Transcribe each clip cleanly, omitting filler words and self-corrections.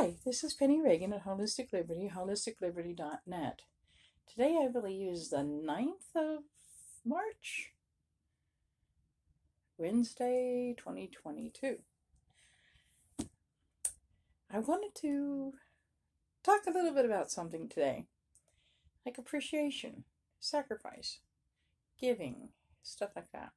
Hi, this is Penny Reagan at Holistic Liberty, holisticliberty.net. Today I believe is the 9th of March, Wednesday, 2022. I wanted to talk a little bit about something today, like appreciation, sacrifice, giving, stuff like that.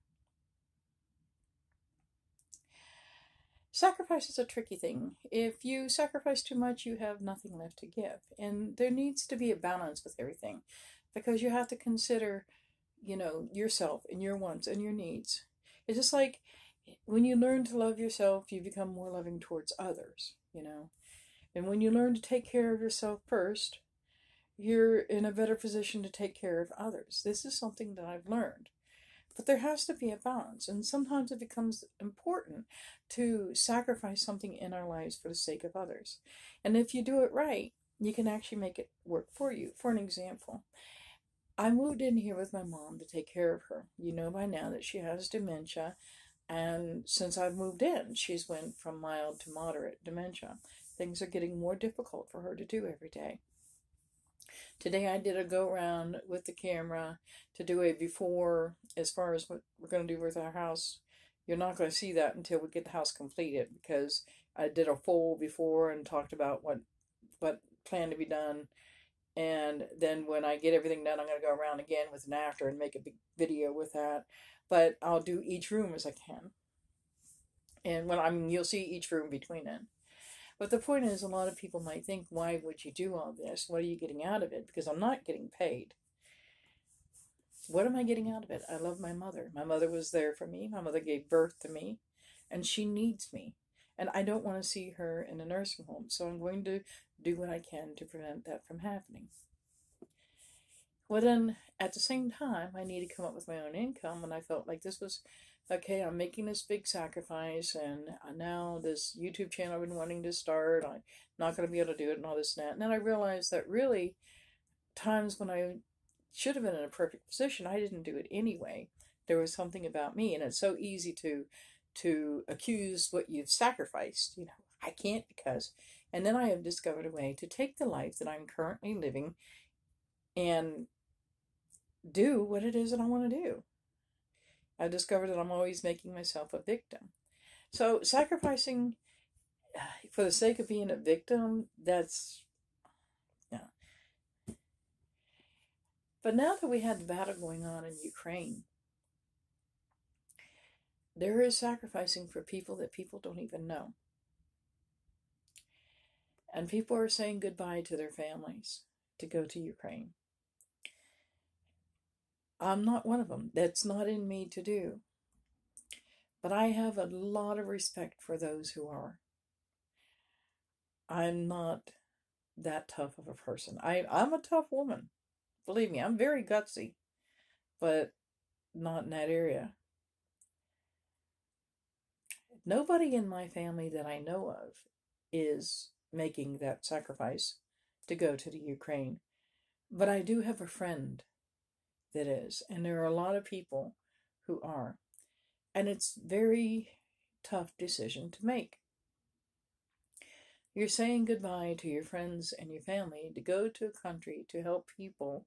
Sacrifice is a tricky thing. If you sacrifice too much, you have nothing left to give. And there needs to be a balance with everything because you have to consider, yourself and your wants and your needs. It's just like when you learn to love yourself, you become more loving towards others. And when you learn to take care of yourself first, you're in a better position to take care of others. This is something that I've learned. But there has to be a balance, and sometimes it becomes important to sacrifice something in our lives for the sake of others. And if you do it right, you can actually make it work for you. For an example, I moved in here with my mom to take care of her. You know by now that she has dementia, and since I've moved in, she's went from mild to moderate dementia. Things are getting more difficult for her to do every day. Today I did a go around with the camera to do a before as far as what we're going to do with our house. You're not going to see that until we get the house completed because I did a full before and talked about what planned to be done. And then when I get everything done, I'm going to go around again with an after and make a big video with that. But I'll do each room as I can. And you'll see each room between it. But the point is, a lot of people might think, why would you do all this? What are you getting out of it? Because I'm not getting paid. What am I getting out of it? I love my mother. My mother was there for me. My mother gave birth to me, and she needs me. And I don't want to see her in a nursing home, so I'm going to do what I can to prevent that from happening. Well, then, at the same time, I need to come up with my own income, and I felt like this was okay, I'm making this big sacrifice, and now this YouTube channel I've been wanting to start, I'm not going to be able to do it and all this and that. And then I realized that really, times when I should have been in a perfect position, I didn't do it anyway. There was something about me, and it's so easy to accuse what you've sacrificed. I can't because. And then I have discovered a way to take the life that I'm currently living and do what it is that I want to do. I discovered that I'm always making myself a victim. So sacrificing for the sake of being a victim, that's, yeah. But now that we had the battle going on in Ukraine, there is sacrificing for people that people don't even know. And people are saying goodbye to their families to go to Ukraine. I'm not one of them. That's not in me to do. But I have a lot of respect for those who are. I'm not that tough of a person. I'm a tough woman. Believe me, I'm very gutsy, but not in that area. Nobody in my family that I know of is making that sacrifice to go to the Ukraine. But I do have a friend that is, and there are a lot of people who are. And it's a very tough decision to make. You're saying goodbye to your friends and your family to go to a country to help people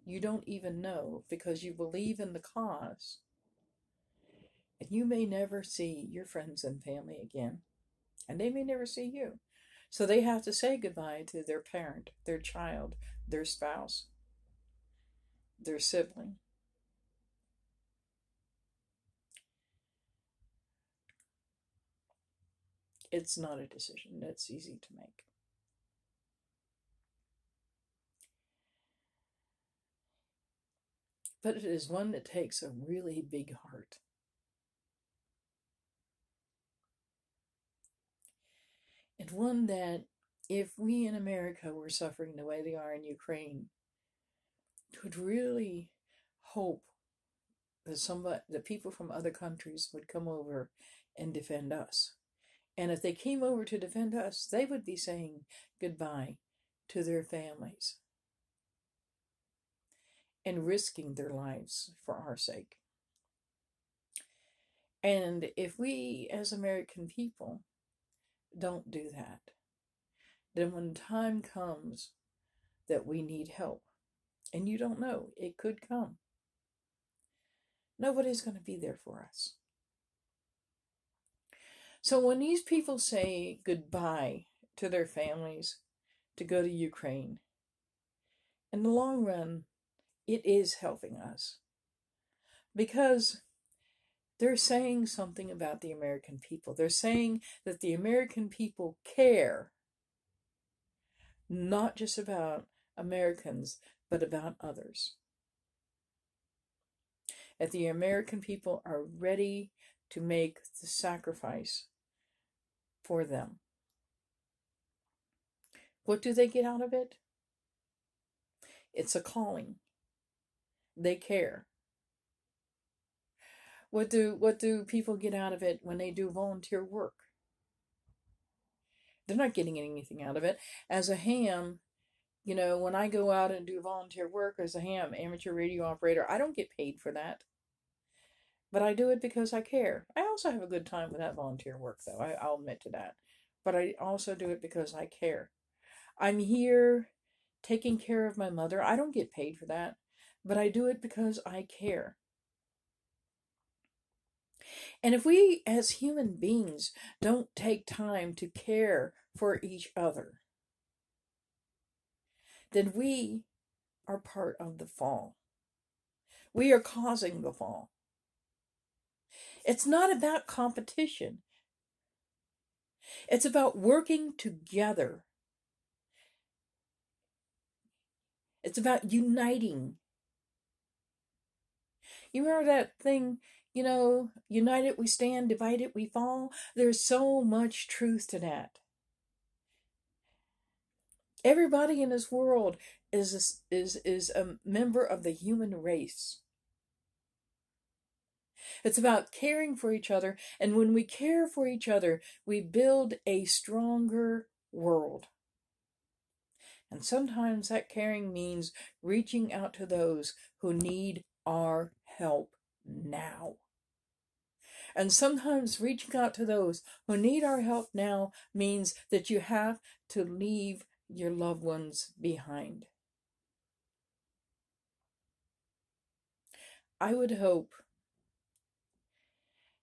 you don't even know because you believe in the cause. And you may never see your friends and family again. And they may never see you. So they have to say goodbye to their parent, their child, their spouse, their sibling. It's not a decision that's easy to make. But it is one that takes a really big heart. And one that, if we in America were suffering the way they are in Ukraine, would really hope that that people from other countries would come over and defend us. And if they came over to defend us, they would be saying goodbye to their families and risking their lives for our sake. And if we as American people don't do that, then when time comes that we need help, and you don't know, it could come, nobody's going to be there for us. So when these people say goodbye to their families to go to Ukraine, in the long run, it is helping us, because they're saying something about the American people. They're saying that the American people care not just about Americans, but about others. That the American people are ready to make the sacrifice for them. What do they get out of it? It's a calling. They care. What do people get out of it when they do volunteer work? They're not getting anything out of it. As a ham, when I go out and do volunteer work as a ham, amateur radio operator, I don't get paid for that. But I do it because I care. I also have a good time with that volunteer work, though. I'll admit to that. But I also do it because I care. I'm here taking care of my mother. I don't get paid for that, but I do it because I care. And if we as human beings don't take time to care for each other, then we are part of the fall. We are causing the fall. It's not about competition. It's about working together. It's about uniting. You remember that thing, united we stand, divided we fall? There's so much truth to that. Everybody in this world is a member of the human race. It's about caring for each other, and when we care for each other, we build a stronger world. And sometimes that caring means reaching out to those who need our help now. And sometimes reaching out to those who need our help now means that you have to leave your loved ones behind. I would hope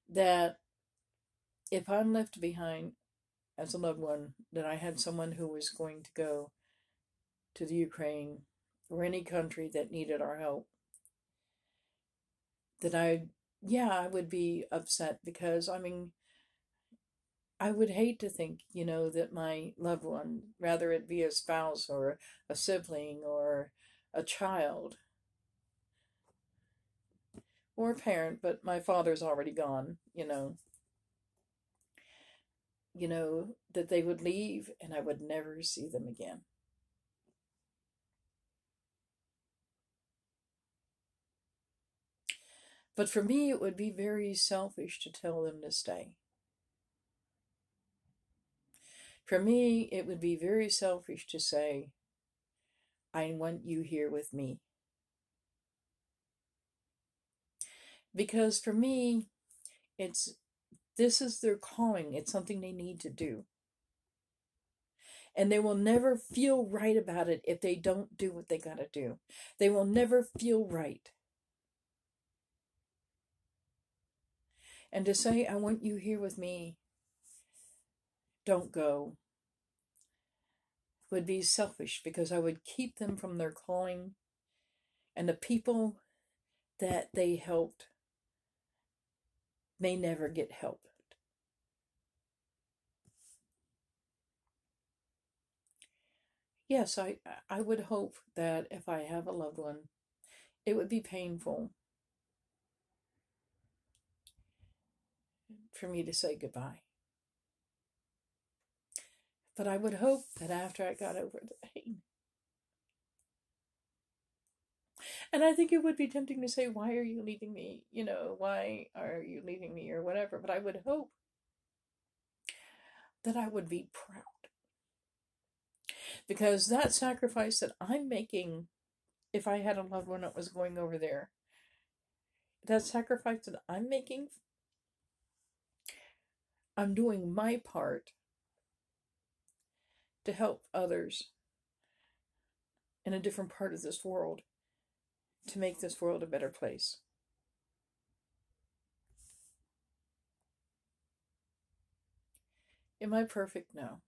that if I'm left behind as a loved one, that I had someone who was going to go to the Ukraine or any country that needed our help, that I would be upset, because I would hate to think, that my loved one, rather it be a spouse or a sibling or a child or a parent, but my father's already gone, that they would leave and I would never see them again. But for me, it would be very selfish to tell them to stay. For me, it would be very selfish to say, I want you here with me. Because for me, this is their calling. It's something they need to do. And they will never feel right about it if they don't do what they gotta do. They will never feel right. And to say, I want you here with me, don't go, would be selfish, because I would keep them from their calling, and the people that they helped may never get help. Yes, I would hope that if I have a loved one, it would be painful for me to say goodbye. But I would hope that after I got over the pain. And I think it would be tempting to say, why are you leaving me? Why are you leaving me, or whatever. But I would hope that I would be proud. Because that sacrifice that I'm making, if I had a loved one that was going over there, that sacrifice that I'm making, I'm doing my part to help others in a different part of this world to make this world a better place. Am I perfect? No.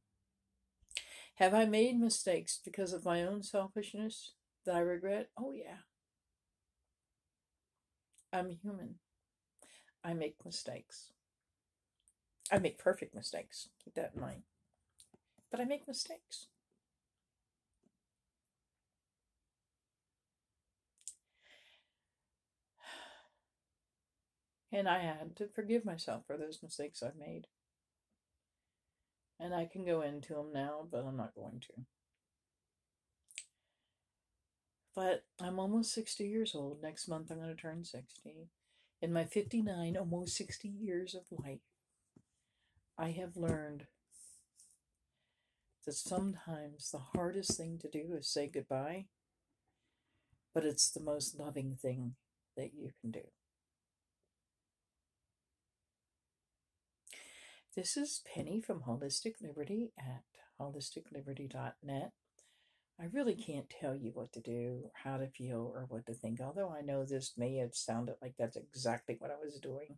Have I made mistakes because of my own selfishness that I regret? Oh, yeah. I'm human. I make mistakes. I make perfect mistakes. Keep that in mind. But I make mistakes. And I had to forgive myself for those mistakes I've made. And I can go into them now, but I'm not going to. But I'm almost 60 years old. Next month I'm going to turn 60. In my 59, almost 60 years of life, I have learned that sometimes the hardest thing to do is say goodbye, but it's the most loving thing that you can do. This is Penny from Holistic Liberty at holisticliberty.net. I really can't tell you what to do, or how to feel, or what to think, although I know this may have sounded like that's exactly what I was doing.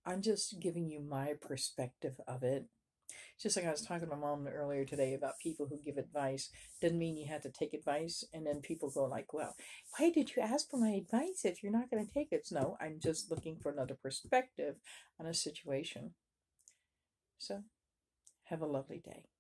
I'm just giving you my perspective of it. Just like I was talking to my mom earlier today about people who give advice. Doesn't mean you have to take advice. And then people go like, well, why did you ask for my advice if you're not going to take it? No, I'm just looking for another perspective on a situation. So, have a lovely day.